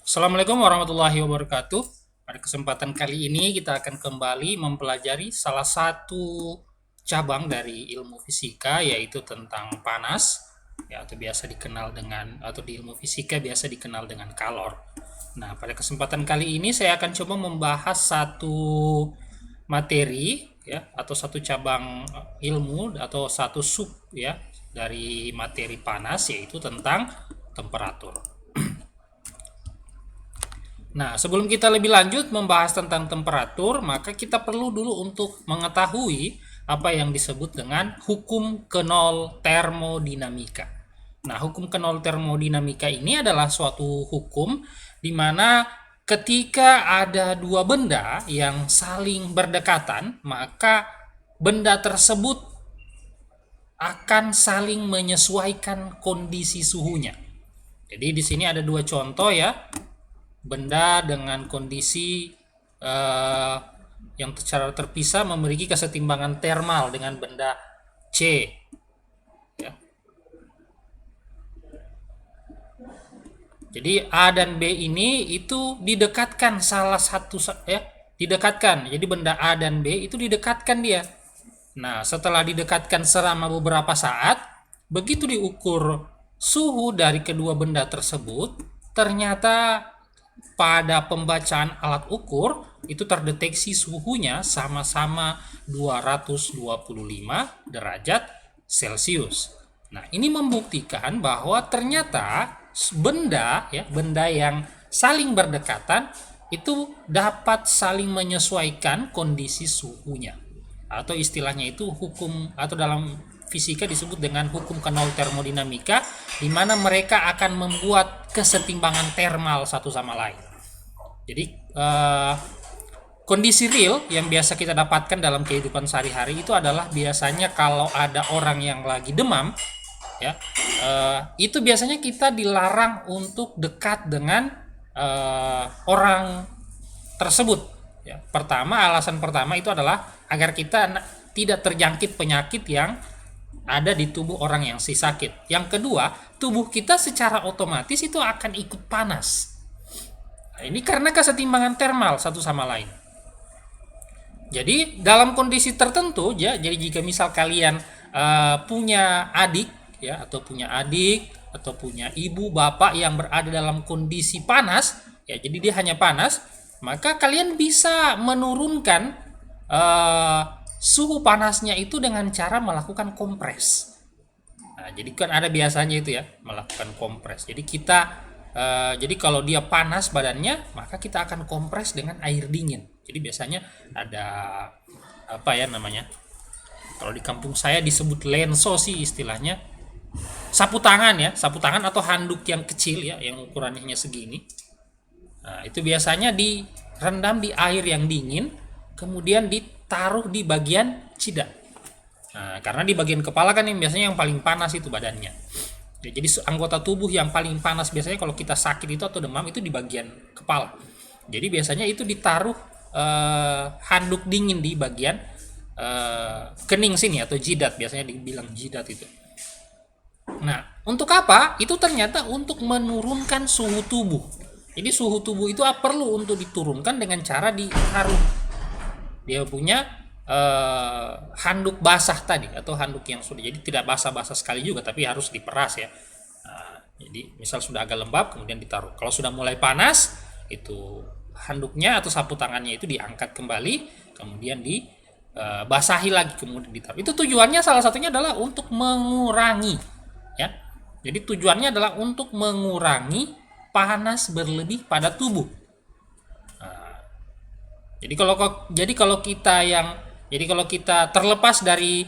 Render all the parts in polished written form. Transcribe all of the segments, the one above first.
Assalamualaikum warahmatullahi wabarakatuh. Pada kesempatan kali ini kita akan kembali mempelajari salah satu cabang dari ilmu fisika, yaitu tentang panas, ya, atau biasa dikenal dengan, atau di ilmu fisika biasa dikenal dengan kalor. Nah, pada kesempatan kali ini saya akan coba membahas satu materi, ya, atau satu cabang ilmu atau satu sub, ya, dari materi panas, yaitu tentang temperatur. Nah, sebelum kita lebih lanjut membahas tentang temperatur, maka kita perlu dulu untuk mengetahui apa yang disebut dengan hukum kenol termodinamika. Nah, hukum kenol termodinamika ini adalah suatu hukum di mana ketika ada dua benda yang saling berdekatan, maka benda tersebut akan saling menyesuaikan kondisi suhunya. Jadi di sini ada dua contoh, ya. Benda dengan kondisi yang secara terpisah memiliki kesetimbangan termal dengan benda C, ya. Jadi A dan B ini itu didekatkan salah satu, ya, didekatkan. Jadi benda A dan B itu didekatkan dia. Nah, setelah didekatkan selama beberapa saat, begitu diukur suhu dari kedua benda tersebut, ternyata pada pembacaan alat ukur itu terdeteksi suhunya sama-sama 225 derajat Celcius. Nah, ini membuktikan bahwa ternyata benda, ya, benda yang saling berdekatan itu dapat saling menyesuaikan kondisi suhunya. Atau istilahnya itu hukum, atau dalam fisika disebut dengan hukum kenol termodinamika, di mana mereka akan membuat kesetimbangan termal satu sama lain. Jadi kondisi real yang biasa kita dapatkan dalam kehidupan sehari-hari itu adalah biasanya kalau ada orang yang lagi demam, ya, itu biasanya kita dilarang untuk dekat dengan orang tersebut. Ya, alasan pertama itu adalah agar kita tidak terjangkit penyakit yang ada di tubuh orang yang si sakit. Yang kedua, tubuh kita secara otomatis itu akan ikut panas. Nah, ini karena kesetimbangan termal satu sama lain. Jadi dalam kondisi tertentu, ya, jadi jika misal kalian punya adik, ya, atau punya ibu bapak yang berada dalam kondisi panas, ya, jadi dia hanya panas, maka kalian bisa menurunkan suhu panasnya itu dengan cara melakukan kompres. Nah, jadi kan ada biasanya itu, ya, melakukan kompres. Jadi jadi kalau dia panas badannya, maka kita akan kompres dengan air dingin. Jadi biasanya ada apa ya namanya? Kalau di kampung saya disebut lenso sih istilahnya. Sapu tangan, ya, sapu tangan atau handuk yang kecil, ya, yang ukurannya segini. Nah, itu biasanya direndam di air yang dingin, kemudian ditaruh di bagian jidat. Nah, karena di bagian kepala kan yang biasanya yang paling panas itu badannya. Ya, jadi anggota tubuh yang paling panas biasanya kalau kita sakit itu atau demam itu di bagian kepala. Jadi biasanya itu ditaruh handuk dingin di bagian kening sini atau jidat, biasanya dibilang jidat itu. Nah, untuk apa? Itu ternyata untuk menurunkan suhu tubuh. Jadi suhu tubuh itu perlu untuk diturunkan dengan cara ditaruh. Dia punya handuk basah tadi atau handuk yang sudah, jadi tidak basah-basah sekali juga tapi harus diperas, ya. Nah, jadi misal sudah agak lembab kemudian ditaruh. Kalau sudah mulai panas, itu handuknya atau sapu tangannya itu diangkat kembali, kemudian dibasahi lagi, kemudian ditaruh. Itu tujuannya salah satunya adalah untuk mengurangi, ya. Jadi tujuannya adalah untuk mengurangi panas berlebih pada tubuh. Nah, jadi kalau kita terlepas dari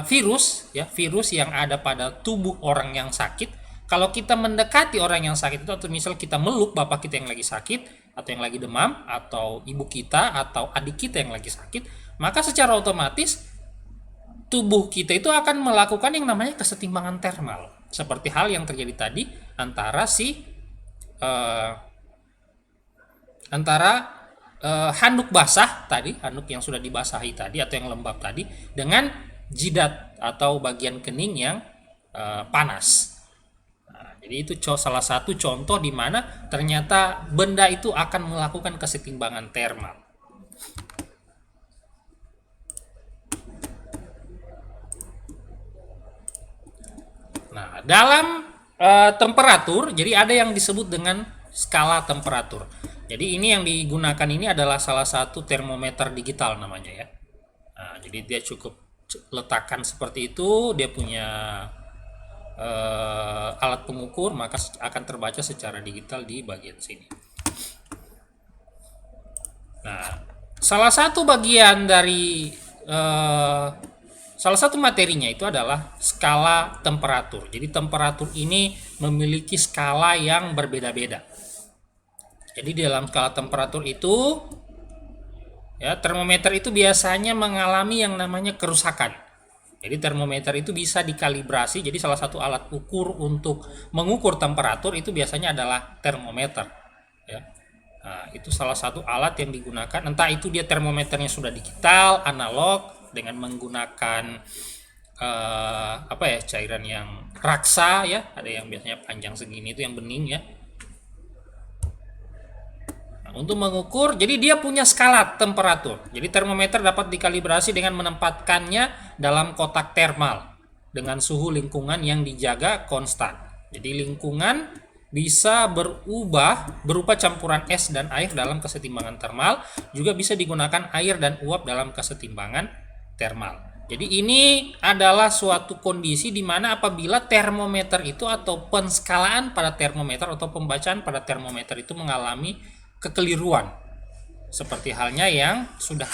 virus, ya, virus yang ada pada tubuh orang yang sakit, kalau kita mendekati orang yang sakit itu, atau misal kita meluk bapak kita yang lagi sakit atau yang lagi demam, atau ibu kita atau adik kita yang lagi sakit, maka secara otomatis tubuh kita itu akan melakukan yang namanya kesetimbangan termal, seperti hal yang terjadi tadi antara handuk basah tadi, handuk yang sudah dibasahi tadi atau yang lembab tadi, dengan jidat atau bagian kening yang panas. Nah, Jadi itu salah satu contoh di mana ternyata benda itu akan melakukan kesetimbangan termal. Nah, dalam temperatur, jadi ada yang disebut dengan skala temperatur. Jadi ini yang digunakan ini adalah salah satu termometer digital namanya ya. Nah, jadi dia cukup letakkan seperti itu, dia punya alat pengukur, maka akan terbaca secara digital di bagian sini. Nah, salah satu bagian dari salah satu materinya itu adalah skala temperatur. Jadi temperatur ini memiliki skala yang berbeda-beda. Jadi di dalam skala temperatur itu ya, termometer itu biasanya mengalami yang namanya kerusakan. Jadi termometer itu bisa dikalibrasi. Jadi salah satu alat ukur untuk mengukur temperatur itu biasanya adalah termometer. Ya. Nah, itu salah satu alat yang digunakan. Entah itu dia termometernya sudah digital, analog, dengan menggunakan cairan yang raksa ya. Ada yang biasanya panjang segini itu yang bening ya. Untuk mengukur, jadi dia punya skala temperatur. Jadi termometer dapat dikalibrasi dengan menempatkannya dalam kotak termal dengan suhu lingkungan yang dijaga konstan. Jadi lingkungan bisa berubah berupa campuran es dan air dalam kesetimbangan termal, juga bisa digunakan air dan uap dalam kesetimbangan termal. Jadi ini adalah suatu kondisi di mana apabila termometer itu atau penskalaan pada termometer atau pembacaan pada termometer itu mengalami kekeliruan, seperti halnya yang sudah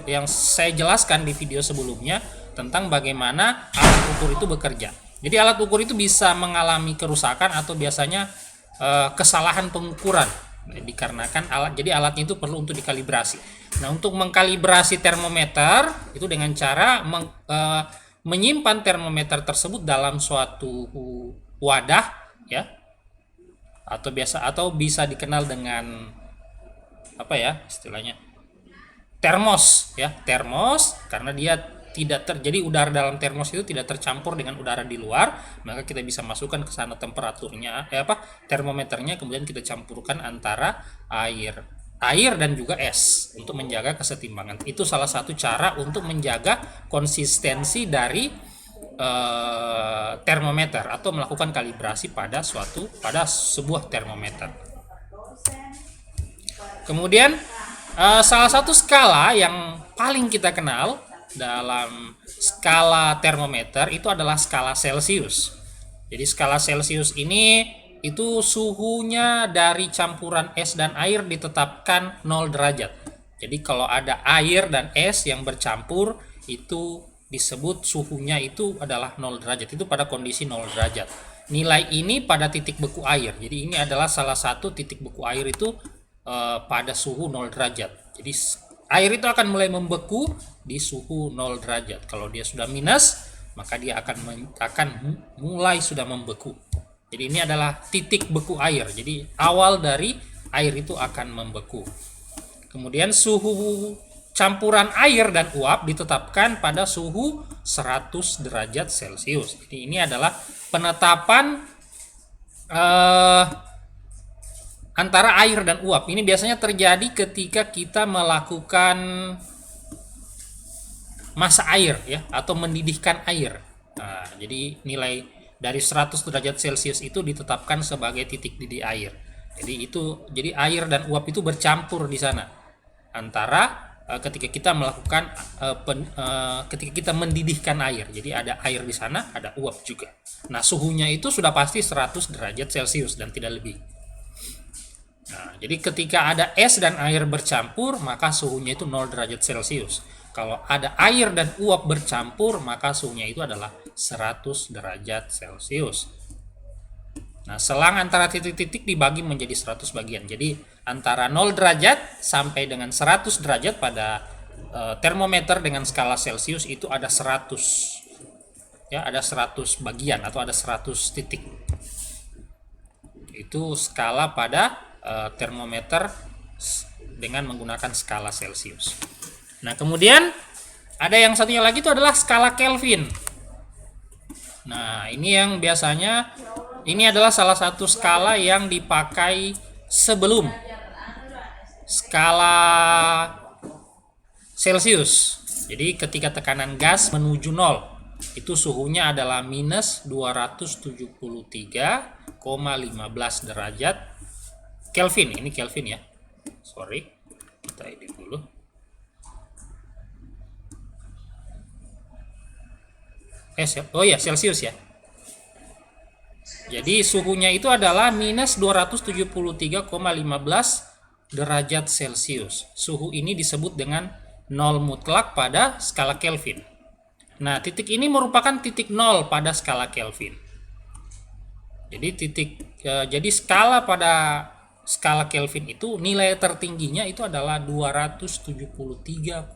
yang saya jelaskan di video sebelumnya tentang bagaimana alat ukur itu bekerja. Jadi alat ukur itu bisa mengalami kerusakan atau biasanya kesalahan pengukuran dikarenakan jadi alatnya itu perlu untuk dikalibrasi. Nah, untuk mengkalibrasi termometer itu dengan cara menyimpan termometer tersebut dalam suatu wadah ya, atau bisa dikenal dengan istilahnya termos ya, termos, karena dia tidak terjadi udara dalam termos itu tidak tercampur dengan udara di luar, maka kita bisa masukkan ke sana temperaturnya termometernya, kemudian kita campurkan antara air dan juga es untuk menjaga kesetimbangan. Itu salah satu cara untuk menjaga konsistensi dari termometer atau melakukan kalibrasi pada sebuah termometer. Kemudian salah satu skala yang paling kita kenal dalam skala termometer itu adalah skala Celcius. Jadi skala Celcius ini itu suhunya dari campuran es dan air ditetapkan 0 derajat. Jadi kalau ada air dan es yang bercampur itu disebut suhunya itu adalah 0 derajat, itu pada kondisi 0 derajat. Nilai ini pada titik beku air. Jadi ini adalah salah satu titik beku air itu pada suhu 0 derajat. Jadi air itu akan mulai membeku di suhu 0 derajat. Kalau dia sudah minus, maka dia akan mulai sudah membeku. Jadi ini adalah titik beku air. Jadi awal dari air itu akan membeku. Kemudian suhu campuran air dan uap ditetapkan pada suhu 100 derajat Celcius. Jadi ini adalah penetapan antara air dan uap. Ini biasanya terjadi ketika kita melakukan masak air ya, atau mendidihkan air. Nah, jadi nilai dari 100 derajat Celcius itu ditetapkan sebagai titik didih air. Jadi air dan uap itu bercampur di sana antara ketika kita melakukan ketika kita mendidihkan air. Jadi ada air di sana, ada uap juga. Nah, suhunya itu sudah pasti 100 derajat Celcius dan tidak lebih. Nah, jadi ketika ada es dan air bercampur, maka suhunya itu 0 derajat Celcius. Kalau ada air dan uap bercampur, maka suhunya itu adalah 100 derajat Celcius. Nah, selang antara titik-titik dibagi menjadi 100 bagian. Jadi antara 0 derajat sampai dengan 100 derajat pada termometer dengan skala Celcius itu ada 100. Ya, ada 100 bagian atau ada 100 titik. Itu skala pada termometer dengan menggunakan skala Celcius. Nah, kemudian ada yang satunya lagi itu adalah skala Kelvin. Nah, ini yang biasanya Ini adalah salah satu skala yang dipakai sebelum skala Celsius. Jadi ketika tekanan gas menuju 0, itu suhunya adalah minus 273,15 derajat Kelvin. Ini Kelvin ya. Sorry, kita edit dulu. Oh ya, Celsius ya. Jadi suhunya itu adalah minus 273,15 derajat Celsius. Suhu ini disebut dengan 0 mutlak pada skala Kelvin. Nah, titik ini merupakan titik 0 pada skala Kelvin. Jadi skala pada skala Kelvin itu nilai tertingginya itu adalah 273,15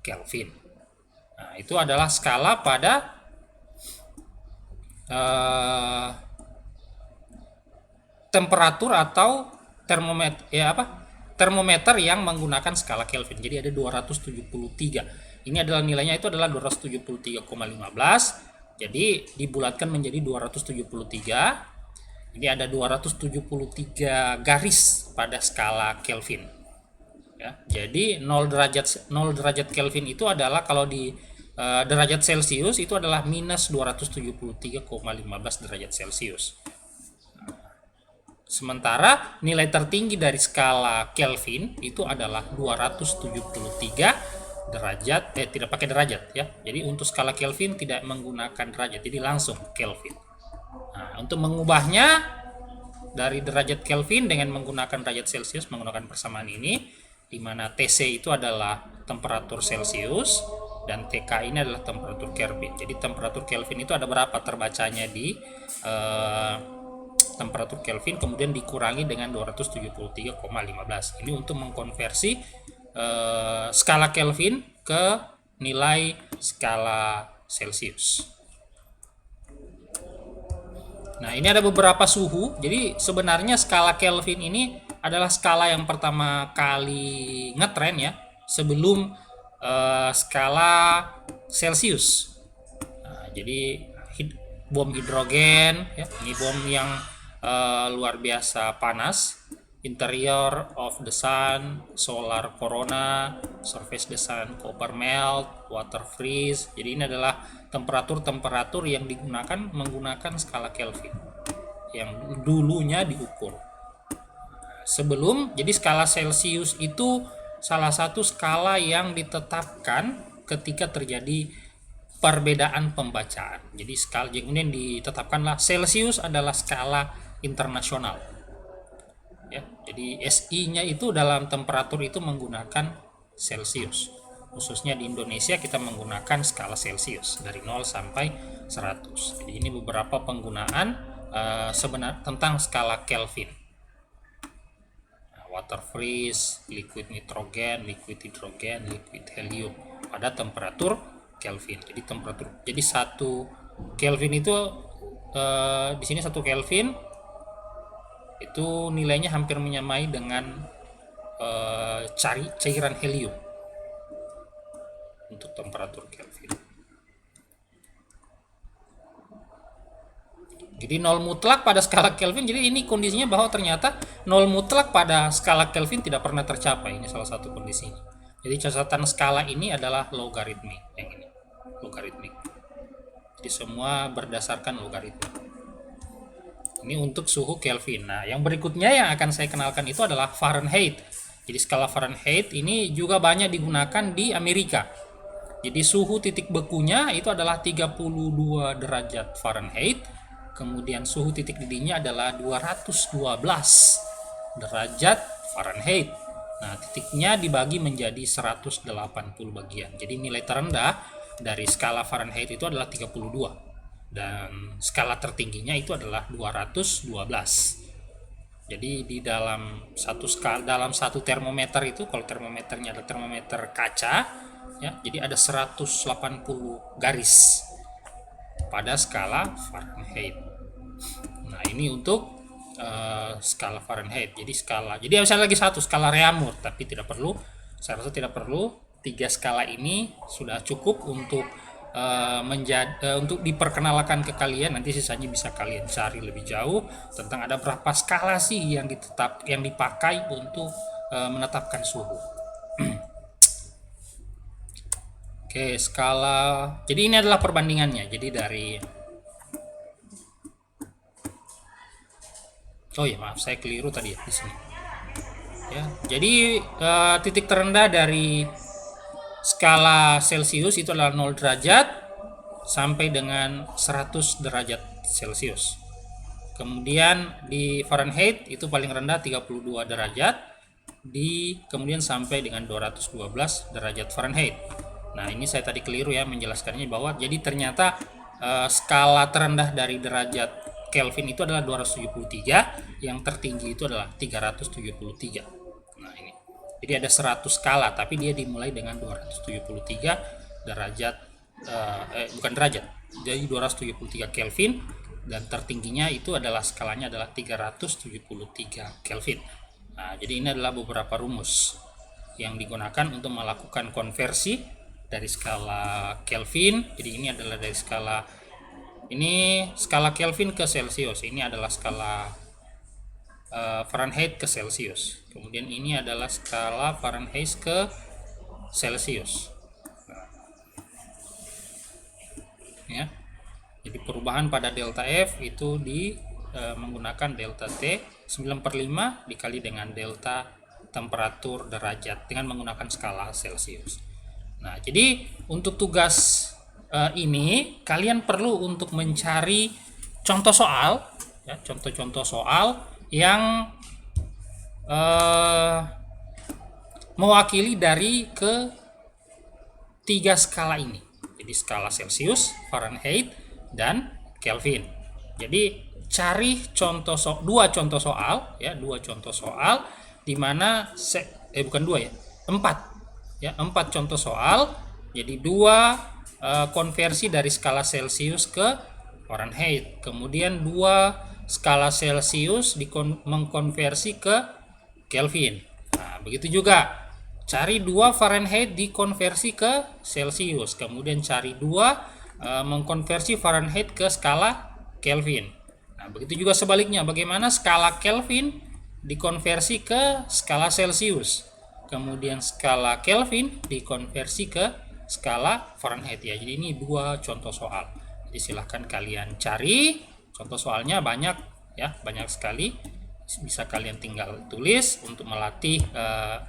Kelvin. Nah, itu adalah skala pada temperatur atau termometer yang menggunakan skala Kelvin. Jadi ada 273. Ini adalah nilainya itu adalah 273,15. Jadi dibulatkan menjadi 273. Ini ada 273 garis pada skala Kelvin. Ya, jadi 0 derajat Kelvin itu adalah kalau di derajat Celcius itu adalah minus 273,15 derajat Celcius. Sementara nilai tertinggi dari skala Kelvin itu adalah 273 derajat, tidak pakai derajat ya. Jadi untuk skala Kelvin tidak menggunakan derajat, jadi langsung Kelvin. Nah, untuk mengubahnya dari derajat Kelvin dengan menggunakan derajat Celcius menggunakan persamaan ini, di mana TC itu adalah temperatur Celcius dan TK ini adalah temperatur Kelvin. Jadi temperatur Kelvin itu ada berapa terbacanya di temperatur Kelvin, kemudian dikurangi dengan 273,15. Ini untuk mengkonversi skala Kelvin ke nilai skala Celsius. Nah, ini ada beberapa suhu. Jadi sebenarnya skala Kelvin ini adalah skala yang pertama kali ngetren ya, sebelum skala Celsius. Nah, jadi bom hidrogen ya, ini bom yang luar biasa panas, interior of the sun, solar corona, surface the sun, copper melt, water freeze. Jadi ini adalah temperatur yang digunakan menggunakan skala Kelvin yang dulunya diukur. Sebelum, jadi skala Celsius itu salah satu skala yang ditetapkan ketika terjadi perbedaan pembacaan. Jadi skala kemudian ditetapkanlah Celsius adalah skala internasional. Ya, jadi SI-nya itu dalam temperatur itu menggunakan Celsius. Khususnya di Indonesia kita menggunakan skala Celsius dari 0 sampai 100. Jadi ini beberapa penggunaan sebenarnya tentang skala Kelvin. Water freeze, liquid nitrogen, liquid hidrogen, liquid helium pada temperatur Kelvin. Jadi satu Kelvin itu di sini 1 Kelvin itu nilainya hampir menyamai dengan cairan helium untuk temperatur Kelvin. Jadi 0 mutlak pada skala Kelvin. Jadi ini kondisinya bahwa ternyata 0 mutlak pada skala Kelvin tidak pernah tercapai. Ini salah satu kondisinya. Jadi catatan skala ini adalah logaritmik, yang ini logaritmik. Jadi semua berdasarkan logaritma. Ini untuk suhu Kelvin. Nah, yang berikutnya yang akan saya kenalkan itu adalah Fahrenheit. Jadi skala Fahrenheit ini juga banyak digunakan di Amerika. Jadi suhu titik bekunya itu adalah 32 derajat Fahrenheit. Kemudian suhu titik didihnya adalah 212 derajat Fahrenheit. Nah, titiknya dibagi menjadi 180 bagian. Jadi nilai terendah dari skala Fahrenheit itu adalah 32. Dan skala tertingginya itu adalah 212. Jadi di dalam satu termometer itu, kalau termometernya ada termometer kaca ya, jadi ada 180 garis pada skala Fahrenheit. Nah, ini untuk skala Fahrenheit. Jadi misalnya lagi satu skala Reaumur, tapi tidak perlu. Saya rasa tidak perlu. 3 skala ini sudah cukup untuk untuk diperkenalkan ke kalian. Nanti sisanya bisa kalian cari lebih jauh tentang ada berapa skala sih yang dipakai untuk menetapkan suhu. Oke, skala. Jadi ini adalah perbandingannya. Jadi oh ya, maaf, saya keliru tadi ya di sini. Ya, jadi titik terendah dari skala Celsius itu adalah 0 derajat sampai dengan 100 derajat Celcius. Kemudian di Fahrenheit itu paling rendah 32 derajat, kemudian sampai dengan 212 derajat Fahrenheit. Nah, ini saya tadi keliru ya menjelaskannya, bahwa jadi ternyata skala terendah dari derajat Kelvin itu adalah 273, yang tertinggi itu adalah 373. Nah, ini. Jadi ada 100 skala, tapi dia dimulai dengan 273 derajat, bukan derajat, jadi 273 Kelvin, dan tertingginya itu adalah skalanya adalah 373 Kelvin. Nah, jadi ini adalah beberapa rumus yang digunakan untuk melakukan konversi dari skala Kelvin. Jadi ini adalah dari skala Kelvin ke Celsius. Ini adalah skala Fahrenheit ke Celsius. Kemudian ini adalah skala Fahrenheit ke Celsius. Ya. Jadi perubahan pada delta F itu menggunakan delta T 9/5 dikali dengan delta temperatur derajat dengan menggunakan skala Celsius. Nah, jadi untuk tugas ini kalian perlu untuk mencari contoh soal, ya, contoh-contoh soal yang mewakili dari ketiga skala ini. Jadi skala Celsius, Fahrenheit, dan Kelvin. Jadi cari dua contoh soal di mana bukan dua ya, 4 contoh soal. Jadi 2 konversi dari skala Celsius ke Fahrenheit, kemudian 2 skala Celsius mengkonversi ke Kelvin. Nah, begitu juga cari 2 Fahrenheit dikonversi ke Celsius, kemudian cari 2 mengkonversi Fahrenheit ke skala Kelvin. Nah, begitu juga sebaliknya, bagaimana skala Kelvin dikonversi ke skala Celsius, kemudian skala Kelvin dikonversi ke skala Fahrenheit ya. Jadi ini 2 contoh soal. Jadi silahkan kalian cari contoh soalnya, banyak ya, banyak sekali. Bisa kalian tinggal tulis untuk melatih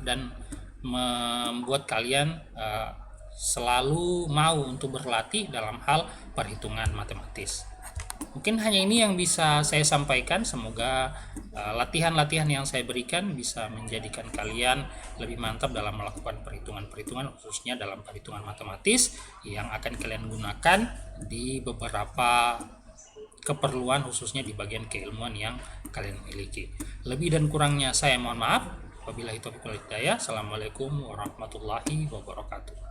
dan membuat kalian selalu mau untuk berlatih dalam hal perhitungan matematis. Mungkin hanya ini yang bisa saya sampaikan. Semoga latihan-latihan yang saya berikan bisa menjadikan kalian lebih mantap dalam melakukan perhitungan-perhitungan, khususnya dalam perhitungan matematis yang akan kalian gunakan di beberapa keperluan, khususnya di bagian keilmuan yang kalian miliki. Lebih dan kurangnya saya mohon maaf. Wabillahi taufiq wal hidayah. Assalamualaikum warahmatullahi wabarakatuh.